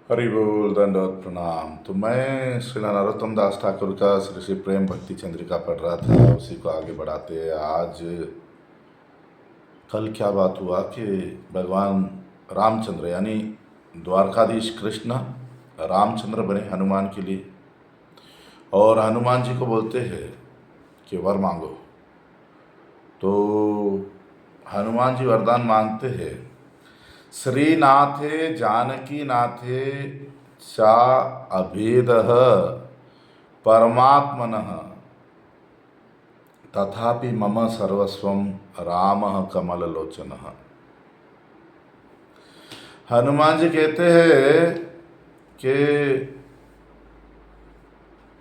हरि बोल दंडवत प्रणाम। तो मैं श्री नरोत्तम दास ठाकुर का श्री श्री प्रेम भक्ति चंद्रिका पढ़ रहा था, उसी को आगे बढ़ाते आज कल क्या बात हुआ कि भगवान रामचंद्र यानी द्वारकाधीश कृष्ण रामचंद्र बने हनुमान के लिए, और हनुमान जी को बोलते हैं कि वर मांगो। तो हनुमान जी वरदान मांगते हैं, श्रीनाथे जानकी नाथे चा अभेद परमात्मनः तथापि मम सर्वस्वं रामः कमललोचनः। हनुमान जी कहते हैं कि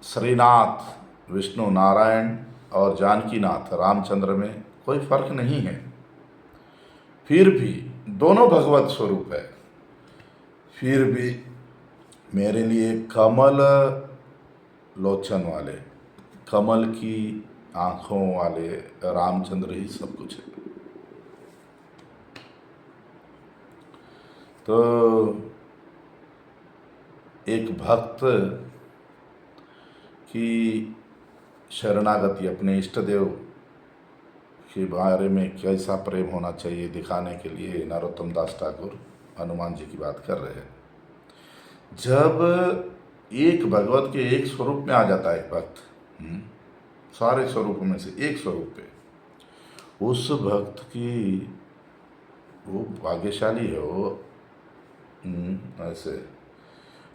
श्रीनाथ विष्णु नारायण और जानकी नाथ रामचंद्र में कोई फर्क नहीं है, फिर भी दोनों भगवत स्वरूप है। फिर भी मेरे लिए कमल लोचन वाले, कमल की आँखों वाले रामचंद्र ही सब कुछ है। तो एक भक्त की शरणागति अपने इष्ट देव के बारे में कैसा प्रेम होना चाहिए दिखाने के लिए नरोत्तम दास ठाकुर हनुमान जी की बात कर रहे हैं। जब एक भगवत के एक स्वरूप में आ जाता है एक भक्त, सारे स्वरूपों में से एक स्वरूप पे, उस भक्त की वो भाग्यशाली है। वो ऐसे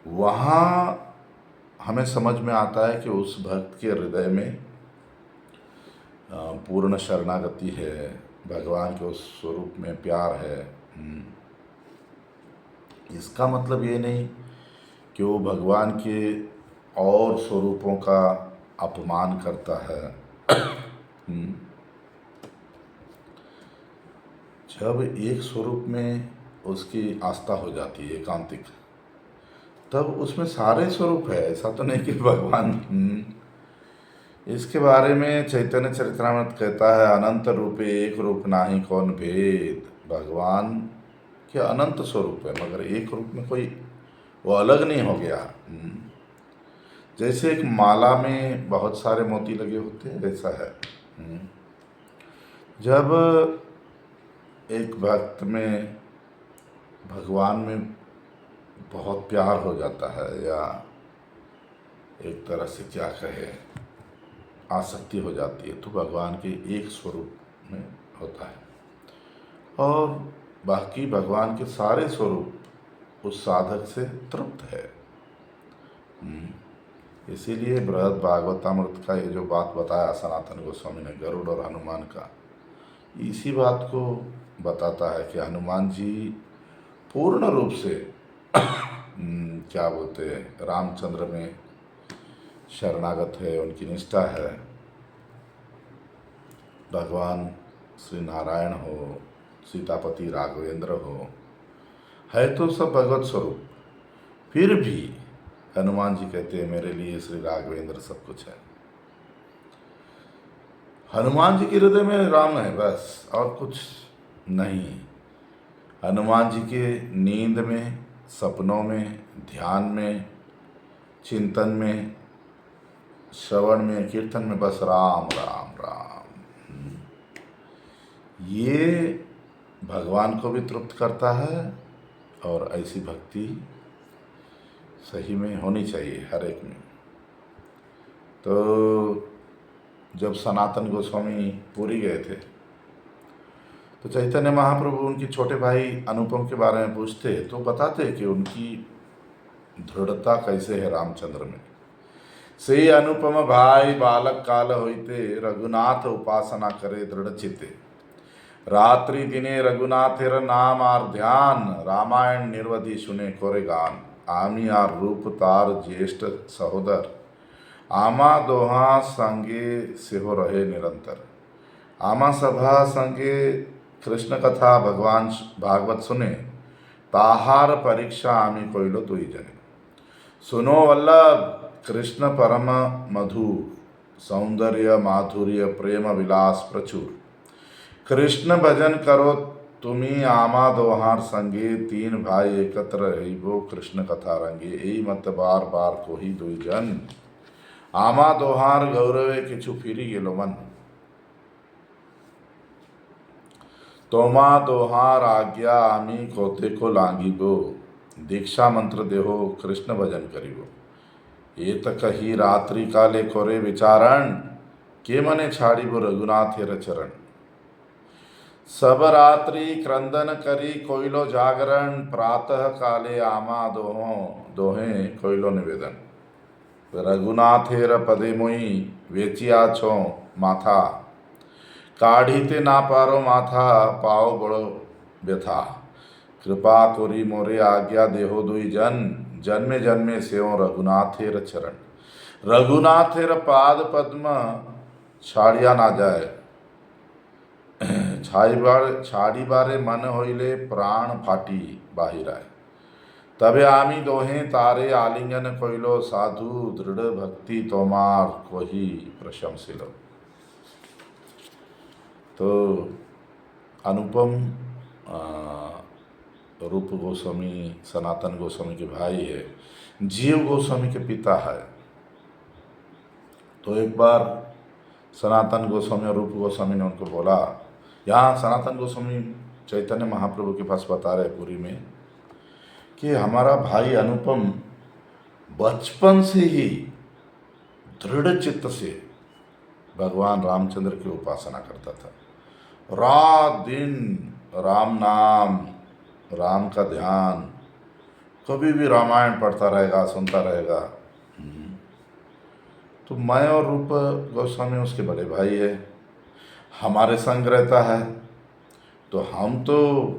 वहाँ हमें समझ में आता है कि उस भक्त के हृदय में पूर्ण शरणागति है, भगवान के उस स्वरूप में प्यार है। इसका मतलब ये नहीं कि वो भगवान के और स्वरूपों का अपमान करता है। जब एक स्वरूप में उसकी आस्था हो जाती है एकांतिक, तब उसमें सारे स्वरूप है, ऐसा तो नहीं कि भगवान। इसके बारे में चैतन्य चरितमृत कहता है, अनंत रूपे एक रूप नाही कौन भेद। भगवान के अनंत स्वरूप है, मगर एक रूप में कोई वो अलग नहीं हो गया। जैसे एक माला में बहुत सारे मोती लगे होते हैं, ऐसा है। जब एक भक्त में भगवान में बहुत प्यार हो जाता है, या एक तरह से क्या कहे आसक्ति हो जाती है, तो भगवान के एक स्वरूप में होता है, और बाकी भगवान के सारे स्वरूप उस साधक से तृप्त है। इसीलिए बृहद भागवतामृत का ये जो बात बताया सनातन गोस्वामी ने गरुड़ और हनुमान का, इसी बात को बताता है कि हनुमान जी पूर्ण रूप से क्या बोलते हैं रामचंद्र में शरणागत है, उनकी निष्ठा है। भगवान श्री नारायण हो, सीतापति राघवेंद्र हो, है तो सब भगवत स्वरूप, फिर भी हनुमान जी कहते हैं मेरे लिए श्री राघवेंद्र सब कुछ है। हनुमान जी के हृदय में राम है बस, और कुछ नहीं। हनुमान जी के नींद में, सपनों में, ध्यान में, चिंतन में, श्रवण में, कीर्तन में बस राम राम राम। ये भगवान को भी तृप्त करता है, और ऐसी भक्ति सही में होनी चाहिए हर एक में। तो जब सनातन गोस्वामी पुरी गए थे, तो चैतन्य महाप्रभु उनके छोटे भाई अनुपम के बारे में पूछते, तो बताते कि उनकी दृढ़ता कैसे है रामचंद्र में। से अनुपम भाई बालक काल होते रघुनाथ उपासना करे दृढ़ चित्ते। रात्रि दिने रघुनाथेर नाम आर ध्यान, रामायण निर्वधि सुने कोरे गान। आमी आर रूप तार ज्येष्ठ सहोदर, आमा दोहा संगे सिहो रहे निरंतर। आमा सभा संगे कृष्ण कथा भगवान भागवत सुने, ताहार परीक्षा आमी कोइलो तुई जने। सुनो वल्लभ कृष्ण परम मधु, सौंदर्य माधुर्य प्रेम विलास प्रचुर। कृष्ण भजन करो तुम्ही आमा दोहार संगे, तीन भाई एकत्र रहिबो, कृष्ण कथा रंगे, यही मत बार बार कोही दुई जन, आमा दोहार गौरवे किछु फिरी गेलो मन, तोमा दोहार आज्ञा आमी कोते को लांगिबो, दीक्षा मंत्र देहो कृष्ण भजन करिबो, ये त कही रात्रि काले कोरे विचारण, के मने छाड़िबो रघुनाथेर चरण, सब रात्रि क्रंदन करी कोइलो जागरण, प्रातः काले आमा दोहे कोइलो निवेदन, रघुनाथेर पदे मोई वेचिया छो माथा, काढ़ीते ना पारो माथा, पाओ बड़ो व्यथा, कृपा कोरी मोरे आज्ञा देहो दुई जन, जन्मे जन्मे सेओ रघुनाथेर चरण, रघुनाथेर पाद पद्म छाड़िया ना जाए, छाड़ी बारे मन होइले प्राण फाटी बाहिराय, तबे आमी दोहे तारे आलिंगन कोइलो, साधु दृढ़ भक्ति तोमार कोही प्रशंसिलो। तो अनुपम रूप गोस्वामी सनातन गोस्वामी के भाई है, जीव गोस्वामी के पिता है। तो एक बार सनातन गोस्वामी और रूप गोस्वामी ने उनको बोला, यहाँ सनातन गोस्वामी चैतन्य महाप्रभु के पास बता रहे पुरी में कि हमारा भाई अनुपम बचपन से ही दृढ़ चित्त से भगवान रामचंद्र की उपासना करता था, रात दिन राम नाम, राम का ध्यान, कभी भी रामायण पढ़ता रहेगा, सुनता रहेगा। तो मैं और रूप गोस्वामी उसके बड़े भाई है, हमारे संग रहता है, तो हम तो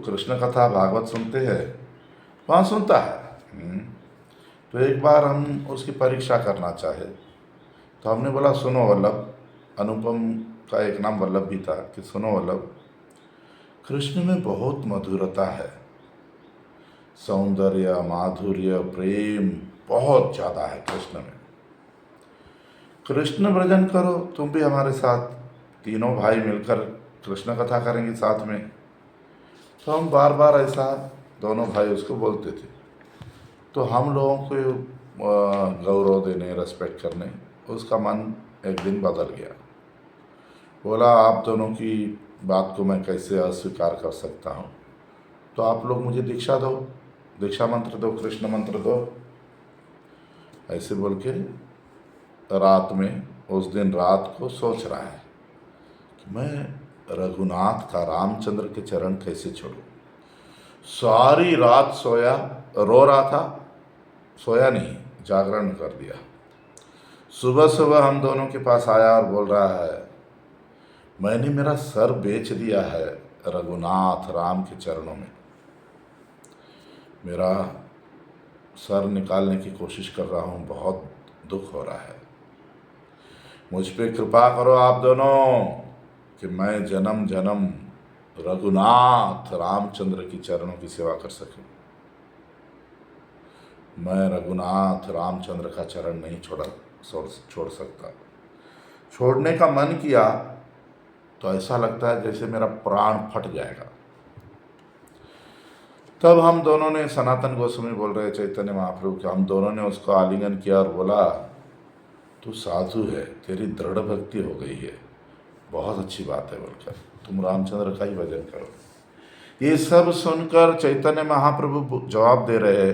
कृष्ण कथा भागवत सुनते हैं, वहाँ सुनता है। तो एक बार हम उसकी परीक्षा करना चाहे, तो हमने बोला सुनो वल्लभ, अनुपम का एक नाम वल्लभ भी था, कि सुनो वल्लभ, कृष्ण में बहुत मधुरता है, सौंदर्य माधुर्य प्रेम बहुत ज़्यादा है कृष्ण में, कृष्ण भजन करो तुम भी हमारे साथ, तीनों भाई मिलकर कृष्ण कथा करेंगे साथ में। तो हम बार बार ऐसा दोनों भाई उसको बोलते थे। तो हम लोगों को गौरव देने, रेस्पेक्ट करने, उसका मन एक दिन बदल गया। बोला आप दोनों की बात को मैं कैसे अस्वीकार कर सकता हूँ, तो आप लोग मुझे दीक्षा दो, दीक्षा मंत्र दो, कृष्ण मंत्र दो। ऐसे बोल के रात में, उस दिन रात को सोच रहा है कि मैं रघुनाथ का, रामचंद्र के चरण कैसे छोड़ूं। सारी रात सोया, रो रहा था, सोया नहीं, जागरण कर दिया। सुबह सुबह हम दोनों के पास आया और बोल रहा है, मैंने मेरा सर बेच दिया है रघुनाथ राम के चरणों में, मेरा सर निकालने की कोशिश कर रहा हूँ, बहुत दुख हो रहा है, मुझ पे कृपा करो आप दोनों कि मैं जन्म जन्म रघुनाथ रामचंद्र की चरणों की सेवा कर सकूं। मैं रघुनाथ रामचंद्र का चरण नहीं छोड़ सकता। छोड़ने का मन किया तो ऐसा लगता है जैसे मेरा प्राण फट जाएगा। तब हम दोनों ने, सनातन गोस्वामी बोल रहे चैतन्य महाप्रभु के, हम दोनों ने उसको आलिंगन किया और बोला, तू साधु है, तेरी दृढ़ भक्ति हो गई है, बहुत अच्छी बात है, बोलकर तुम रामचंद्र का ही भजन करो। ये सब सुनकर चैतन्य महाप्रभु जवाब दे रहे,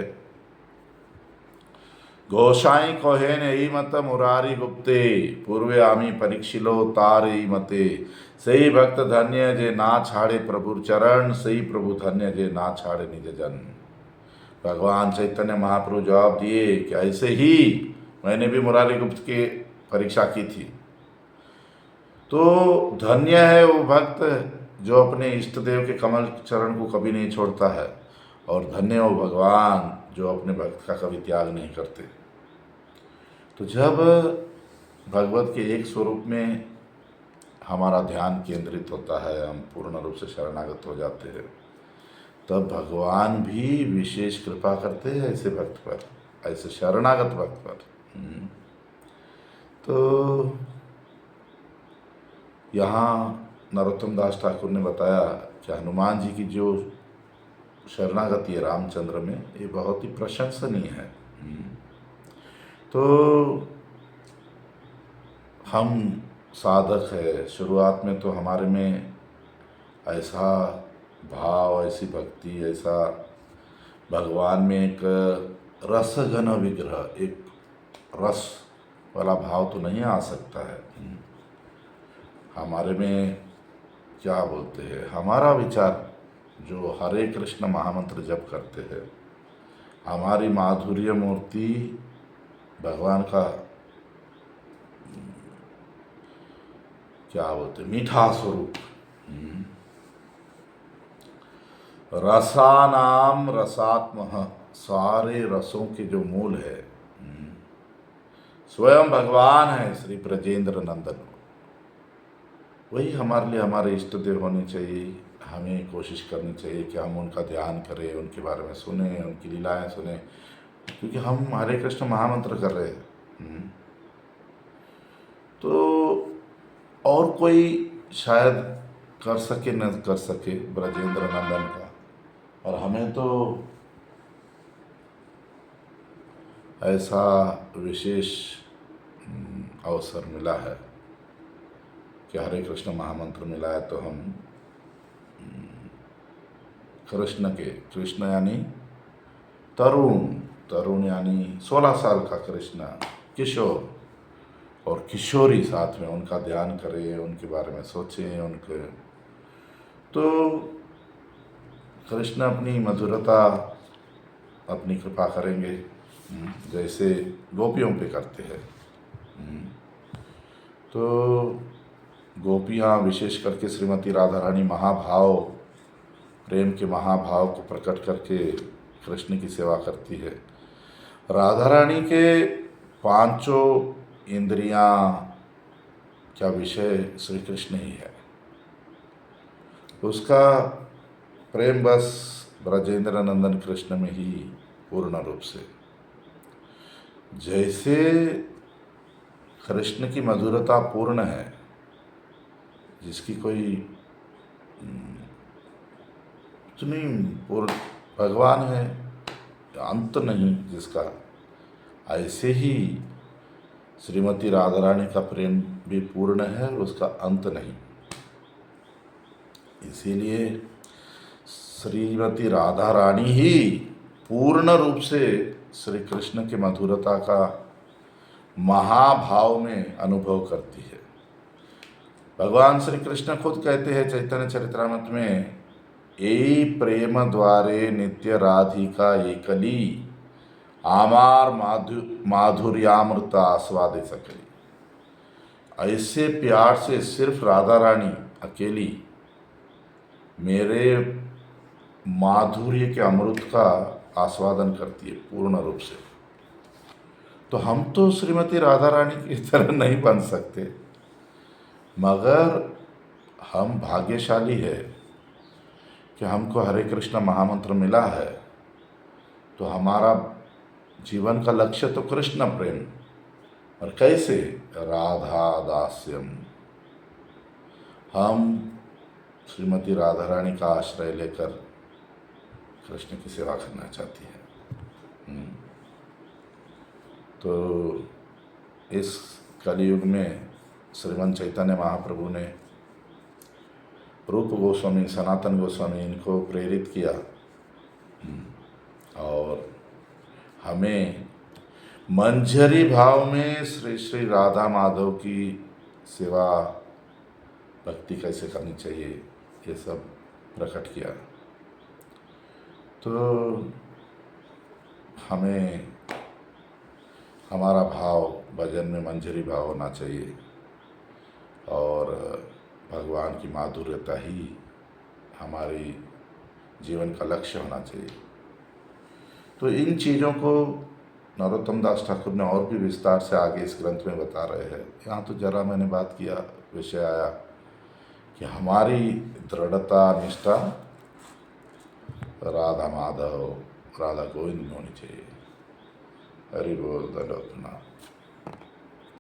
गोसाई कहेन यही मत मुरारी गुप्ते, पूर्वे आमी परीक्षिलो तार यही मते, सही भक्त धन्य जे ना छाड़े प्रभु चरण, सही प्रभु धन्य जे ना छाड़े निज जन। भगवान चैतन्य महाप्रभु जवाब दिए कि ऐसे ही मैंने भी मुरारी गुप्त की परीक्षा की थी। तो धन्य है वो भक्त जो अपने इष्ट देव के कमल चरण को कभी नहीं छोड़ता है, और धन्य हो भगवान जो अपने भक्त का कभी त्याग नहीं करते। तो जब भगवत के एक स्वरूप में हमारा ध्यान केंद्रित होता है, हम पूर्ण रूप से शरणागत हो जाते हैं, तब भगवान भी विशेष कृपा करते हैं ऐसे भक्त पर, ऐसे शरणागत भक्त पर। तो यहाँ नरोत्तम दास ठाकुर ने बताया कि कि हनुमान जी की जो शरणागति है रामचंद्र में, ये बहुत ही प्रशंसनीय है। तो हम साधक है, शुरुआत में तो हमारे में ऐसा भाव, ऐसी भक्ति, ऐसा भगवान में एक रस घन विग्रह, एक रस वाला भाव तो नहीं आ सकता है। हमारे में क्या बोलते हैं, हमारा विचार जो हरे कृष्ण महामंत्र जप करते हैं, हमारी माधुर्य मूर्ति भगवान का क्या बोलते हैं, मीठा स्वरूप, रसानाम रसात्मः, सारे रसों के जो मूल है स्वयं भगवान है श्री ब्रजेंद्र नंदन। वही हमारे लिए हमारे इष्ट देव होने चाहिए। हमें कोशिश करनी चाहिए कि हम उनका ध्यान करें, उनके बारे में सुने, उनकी लीलाएं सुने, क्योंकि हम हरे कृष्ण महामंत्र कर रहे हैं। तो और कोई शायद कर सके न कर सके ब्रजेंद्र नंदन का, और हमें तो ऐसा विशेष अवसर मिला है कि हरे कृष्ण महामंत्र मिला है, तो हम कृष्ण यानी तरुण यानी 16 साल का कृष्ण, किशोर और किशोरी साथ में, उनका ध्यान करें, उनके बारे में सोचें, उनके तो कृष्ण अपनी मधुरता, अपनी कृपा करेंगे जैसे गोपियों पे करते हैं। तो गोपियाँ विशेष करके श्रीमती राधा रानी महाभाव, प्रेम के महाभाव को प्रकट करके कृष्ण की सेवा करती है। राधा रानी के पांचों इंद्रियां का विषय श्री कृष्ण ही है। उसका प्रेम बस ब्रजेंद्र नंदन कृष्ण में ही पूर्ण रूप से, जैसे कृष्ण की मधुरता पूर्ण है, जिसकी कोई इतनी पूर्ण, भगवान है अंत नहीं जिसका, ऐसे ही श्रीमती राधा रानी का प्रेम भी पूर्ण है और उसका अंत नहीं। इसीलिए श्रीमती राधा रानी ही पूर्ण रूप से श्री कृष्ण के मधुरता का महाभाव में अनुभव करती है। भगवान श्री कृष्ण खुद कहते हैं चैतन्य चरित्रामृत में, ए प्रेम द्वारे नित्य राधिका एकली, आमार माधुर्यामृत आस्वादे सकली। ऐसे प्यार से सिर्फ राधा रानी अकेली मेरे माधुर्य के अमृत का आस्वादन करती है पूर्ण रूप से। तो हम तो श्रीमती राधा रानी की तरह नहीं बन सकते, मगर हम भाग्यशाली है कि हमको हरे कृष्ण महामंत्र मिला है। तो हमारा जीवन का लक्ष्य तो कृष्ण प्रेम, और कैसे, राधा दास्यम। हम श्रीमती राधा रानी का आश्रय लेकर कृष्ण की सेवा करना चाहती है। तो इस कलयुग में श्रीमन चैतन्य महाप्रभु ने रूप गोस्वामी, सनातन गोस्वामी इनको प्रेरित किया, और हमें मंजरी भाव में श्री श्री राधा माधव की सेवा भक्ति कैसे करनी चाहिए ये सब प्रकट किया। तो हमें हमारा भाव भजन में मंजरी भाव होना चाहिए, और भगवान की माधुर्यता ही हमारी जीवन का लक्ष्य होना चाहिए। तो इन चीज़ों को नरोत्तम दास ठाकुर ने और भी विस्तार से आगे इस ग्रंथ में बता रहे हैं। यहाँ तो जरा मैंने बात किया, विषय आया कि हमारी दृढ़ता, निष्ठा राधा माधव, राधा गोविंद में होनी चाहिए। हरि बोल दंडवत प्रणाम।